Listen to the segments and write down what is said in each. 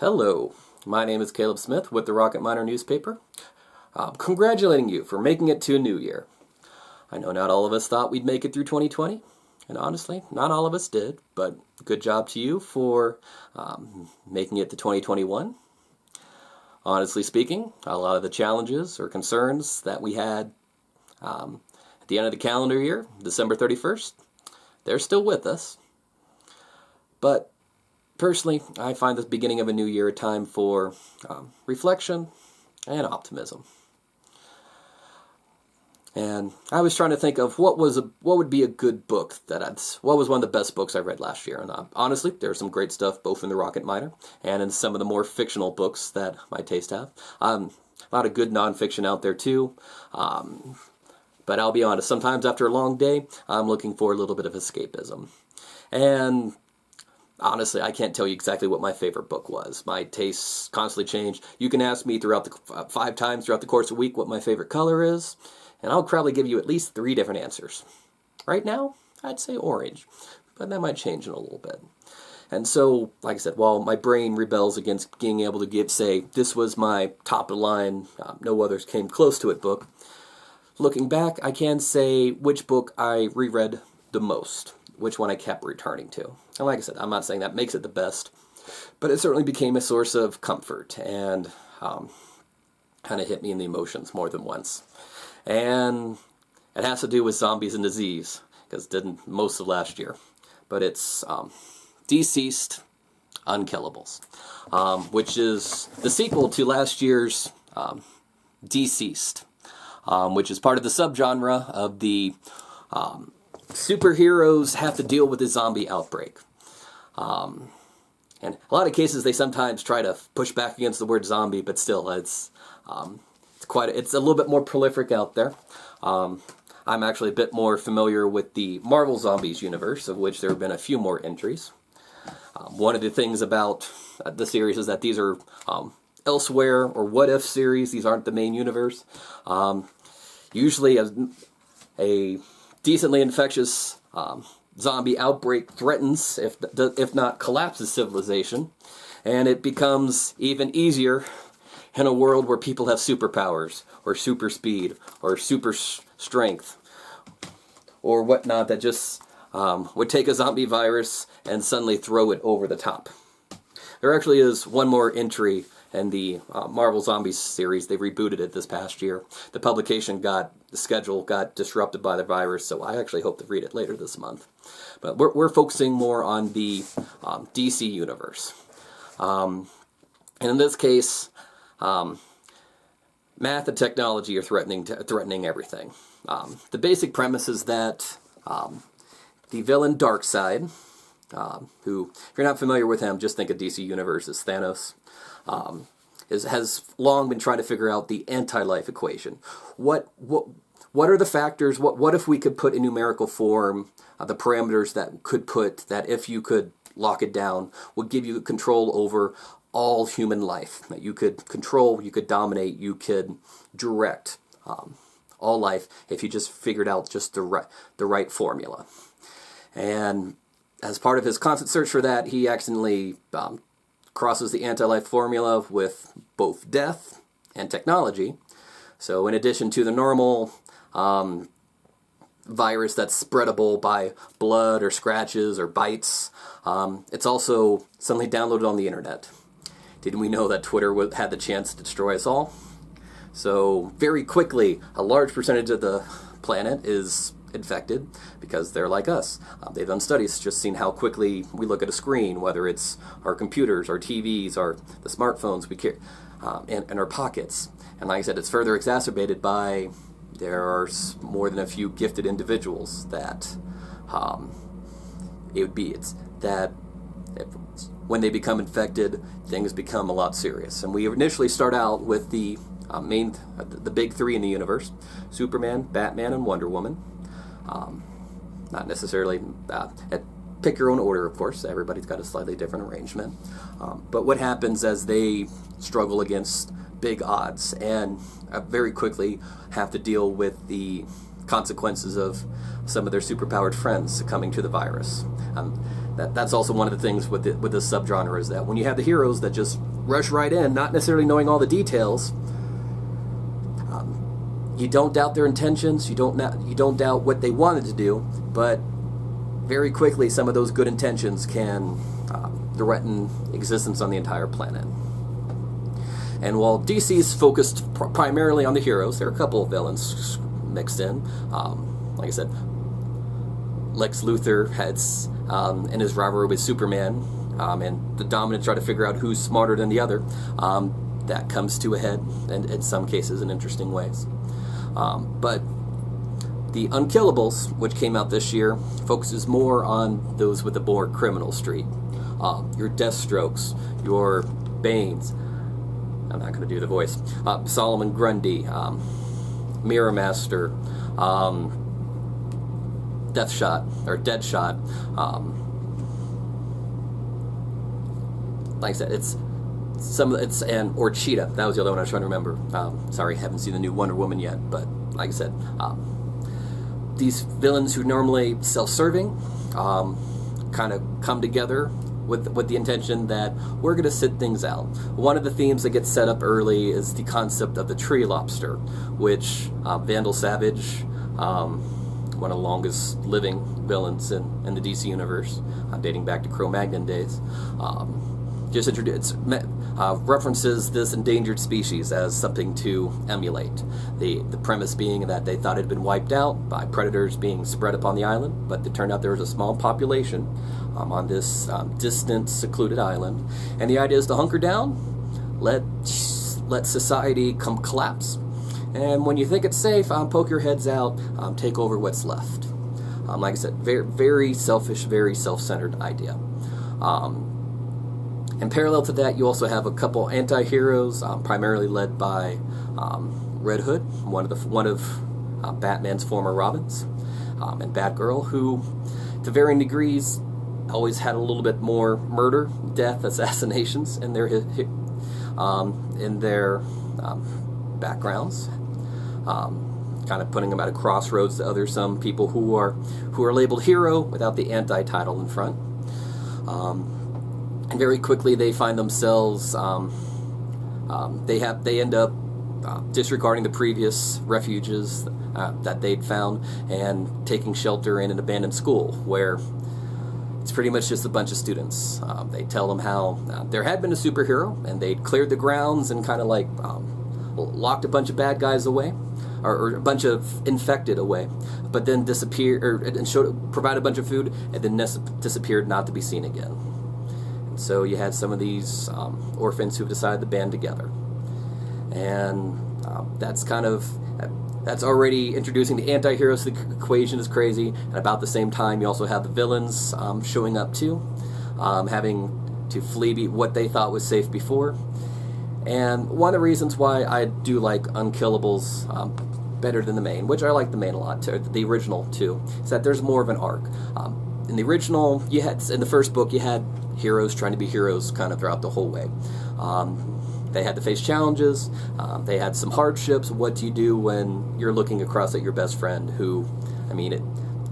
Hello, my name is Caleb Smith with the Rocket Miner newspaper. Congratulating you for making it to a new year. I know not all of us thought we'd make it through 2020, and honestly, not all of us did, but good job to you for making it to 2021. Honestly speaking, a lot of the challenges or concerns that we had at the end of the calendar year, December 31st, they're still with us. But personally, I find the beginning of a new year a time for reflection and optimism. And I was trying to think of what would be a good book what was one of the best books I read last year. And honestly, there's some great stuff both in the Rocket Miner and in some of the more fictional books that my taste have. A lot of good nonfiction out there too. But I'll be honest, sometimes after a long day, I'm looking for a little bit of escapism. And honestly, I can't tell you exactly what my favorite book was. My tastes constantly change. You can ask me throughout the 5 times throughout the course of a week what my favorite color is, and I'll probably give you at least 3 different answers. Right now, I'd say orange, but that might change in a little bit. And so, like I said, while my brain rebels against being able to say, this was my top of the line, no others came close to it book, looking back, I can say which book I reread the most, which one I kept returning to. And like I said, I'm not saying that makes it the best, but it certainly became a source of comfort and kind of hit me in the emotions more than once. And it has to do with zombies and disease, because it didn't most of last year. But it's DCeased, Unkillables, which is the sequel to last year's DCeased, which is part of the subgenre of the superheroes have to deal with a zombie outbreak. And a lot of cases they sometimes try to push back against the word zombie, but still it's a little bit more prolific out there. I'm actually a bit more familiar with the Marvel Zombies universe, of which there have been a few more entries. One of the things about the series is that these are elsewhere or what-if series. These aren't the main universe. Usually a decently infectious zombie outbreak threatens, if not collapses, civilization, and it becomes even easier in a world where people have superpowers, or super speed, or super strength, or whatnot that just would take a zombie virus and suddenly throw it over the top. There actually is one more entry in the Marvel Zombies series. They rebooted it this past year. The schedule got disrupted by the virus, so I actually hope to read it later this month. But we're focusing more on the DC universe. And in this case, math and technology are threatening everything. The basic premise is that the villain Darkseid, who, if you're not familiar with him, just think of DC Universe as Thanos, has long been trying to figure out the anti-life equation. What are the factors? What if we could put in numerical form the parameters that if you could lock it down, would give you control over all human life? That you could control, you could dominate, you could direct all life if you just figured out just the right formula. And as part of his constant search for that, he accidentally crosses the anti-life formula with both death and technology. So in addition to the normal virus that's spreadable by blood or scratches or bites, it's also suddenly downloaded on the internet. Didn't we know that Twitter had the chance to destroy us all? So very quickly, a large percentage of the planet is infected because they're like us. They've done studies just seen how quickly we look at a screen, whether it's our computers, our TVs, or the smartphones we carry in our pockets. And like I said, it's further exacerbated by there are more than a few gifted individuals that when they become infected, things become a lot serious. And we initially start out with the big 3 in the universe: Superman, Batman, and Wonder Woman. Not necessarily pick your own order, of course. Everybody's got a slightly different arrangement. But what happens as they struggle against big odds and very quickly have to deal with the consequences of some of their superpowered friends succumbing to the virus. that's also one of the things with this subgenre, is that when you have the heroes that just rush right in, not necessarily knowing all the details, you don't doubt their intentions, you don't doubt what they wanted to do, but very quickly some of those good intentions can threaten existence on the entire planet. And while DC's focused primarily on the heroes, there are a couple of villains mixed in. Like I said, Lex Luthor has in his rivalry with Superman, and the Dominant try to figure out who's smarter than the other. That comes to a head, and in some cases in interesting ways. But the Unkillables, which came out this year, focuses more on those with a more criminal streak. Your Deathstrokes, your Banes. I'm not going to do the voice. Solomon Grundy, Mirror Master, Deadshot, like I said, or Cheetah. That was the other one I was trying to remember. Sorry, haven't seen the new Wonder Woman yet, but like I said, these villains who normally self-serving kind of come together with the intention that we're going to sit things out. One of the themes that gets set up early is the concept of the tree lobster, which Vandal Savage, one of the longest living villains in the DC universe, dating back to Cro-Magnon days, just references this endangered species as something to emulate. The premise being that they thought it had been wiped out by predators being spread upon the island, but it turned out there was a small population on this distant, secluded island. And the idea is to hunker down, let society collapse, and when you think it's safe, poke your heads out, take over what's left. Like I said, very, very selfish, very self-centered idea. And parallel to that, you also have a couple anti-heroes, primarily led by Red Hood, one of Batman's former Robins, and Batgirl, who, to varying degrees, always had a little bit more murder, death, assassinations in their backgrounds, kind of putting them at a crossroads to some people who are labeled hero without the anti-title in front. And very quickly they find themselves, they end up disregarding the previous refuges that they'd found and taking shelter in an abandoned school where it's pretty much just a bunch of students. They tell them how there had been a superhero and they'd cleared the grounds and kind of like locked a bunch of bad guys away, or a bunch of infected away, but then disappeared, and provided a bunch of food and then disappeared, not to be seen again. So you had some of these orphans who've decided to band together. And that's already introducing the anti-heroes to the equation is crazy. And about the same time, you also have the villains showing up too, having to flee what they thought was safe before. And one of the reasons why I do like Unkillables better than the main, which I like the main a lot, the original too, is that there's more of an arc. In the original, in the first book, you had heroes trying to be heroes kind of throughout the whole way. They had to face challenges. They had some hardships. What do you do when you're looking across at your best friend who,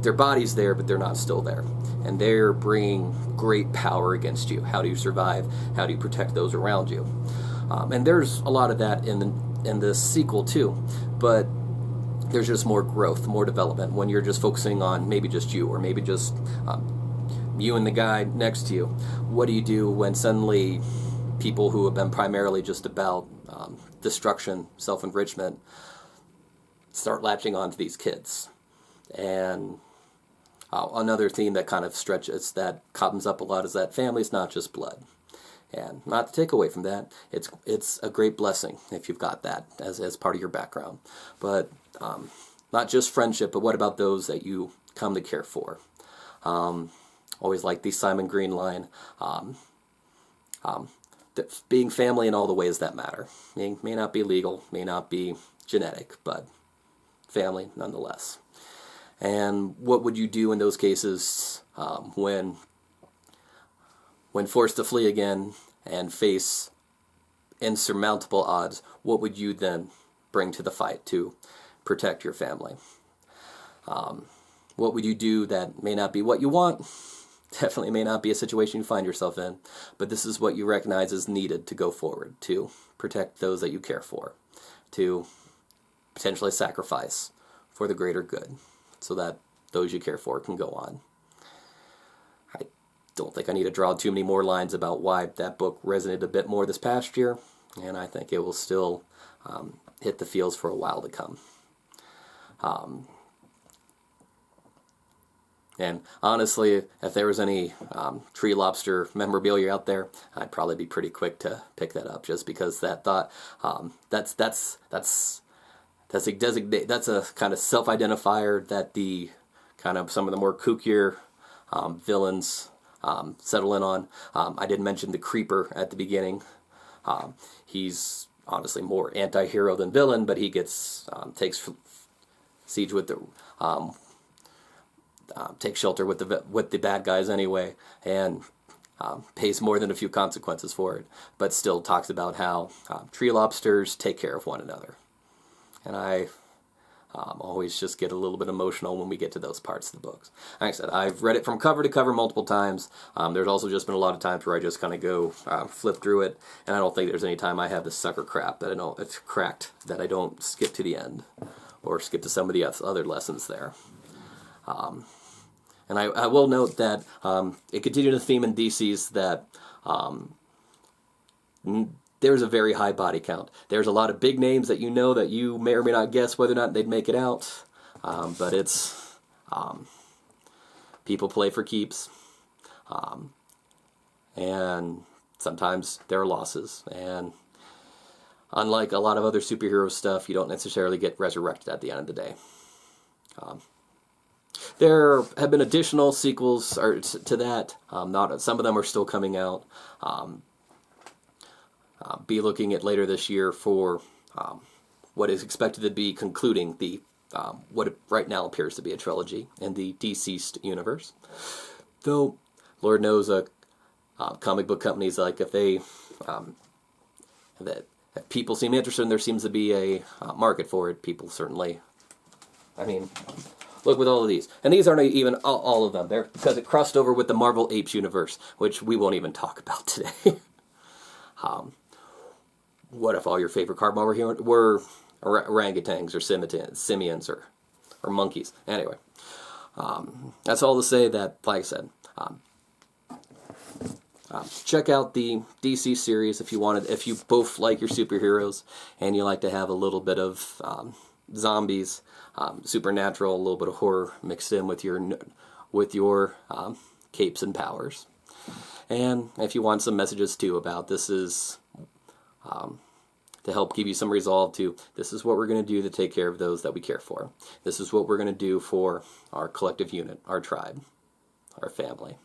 their body's there, but they're not still there. And they're bringing great power against you. How do you survive? How do you protect those around you? And there's a lot of that in the sequel too. But there's just more growth, more development when you're just focusing on maybe just you, or maybe just you and the guy next to you. What do you do when suddenly people who have been primarily just about destruction, self-enrichment, start latching on to these kids? And another theme that kind of stretches, that comes up a lot, is that family's not just blood. And not to take away from that, it's a great blessing if you've got that as part of your background. But not just friendship, but what about those that you come to care for? Always like the Simon Green line, being family in all the ways that matter. May not be legal, may not be genetic, but family nonetheless. And what would you do in those cases when forced to flee again and face insurmountable odds? What would you then bring to the fight to protect your family? What would you do that may not be what you want, definitely may not be a situation you find yourself in, but this is what you recognize is needed to go forward, to protect those that you care for, to potentially sacrifice for the greater good, so that those you care for can go on. I don't think I need to draw too many more lines about why that book resonated a bit more this past year, and I think it will still hit the feels for a while to come. And honestly, if there was any Tree Lobster memorabilia out there, I'd probably be pretty quick to pick that up, just because that thought that's a kind of self-identifier that the kind of some of the more kookier villains settle in on. I did mention the Creeper at the beginning. He's honestly more anti-hero than villain, but he gets takes siege with the takes shelter with the bad guys anyway, and pays more than a few consequences for it, but still talks about how tree lobsters take care of one another. And I always just get a little bit emotional when we get to those parts of the books. Like I said, I've read it from cover to cover multiple times. There's also just been a lot of times where I just kind of go flip through it, and I don't think there's any time I have this sucker crap that I know it's cracked that I don't skip to the end or skip to some of the other lessons there. And I will note that it continued the theme in DCeased that there's a very high body count. There's a lot of big names that you know that you may or may not guess whether or not they'd make it out. But it's people play for keeps. And sometimes there are losses. And unlike a lot of other superhero stuff, you don't necessarily get resurrected at the end of the day. There have been additional sequels to that. Not some of them are still coming out. Be looking at later this year for what is expected to be concluding the what right now appears to be a trilogy in the DCeased universe. Though, Lord knows, comic book companies, like if they if people seem interested and there seems to be a market for it, people certainly. I mean, look with all of these. And these aren't even all of them. They're because it crossed over with the Marvel Apes universe, which we won't even talk about today. What if all your favorite card were orangutans or simians or monkeys? Anyway, that's all to say that, like I said, check out the DC series if you both like your superheroes and you like to have a little bit of zombies, supernatural, a little bit of horror mixed in with your capes and powers. And if you want some messages too about this is to help give you some resolve to this is what we're going to do to take care of those that we care for. This is what we're going to do for our collective unit, our tribe, our family.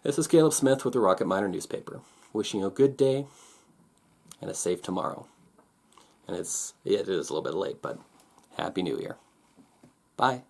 This is Caleb Smith with the Rocket Miner newspaper, wishing you a good day and a safe tomorrow. And it is a little bit late, but Happy New Year. Bye.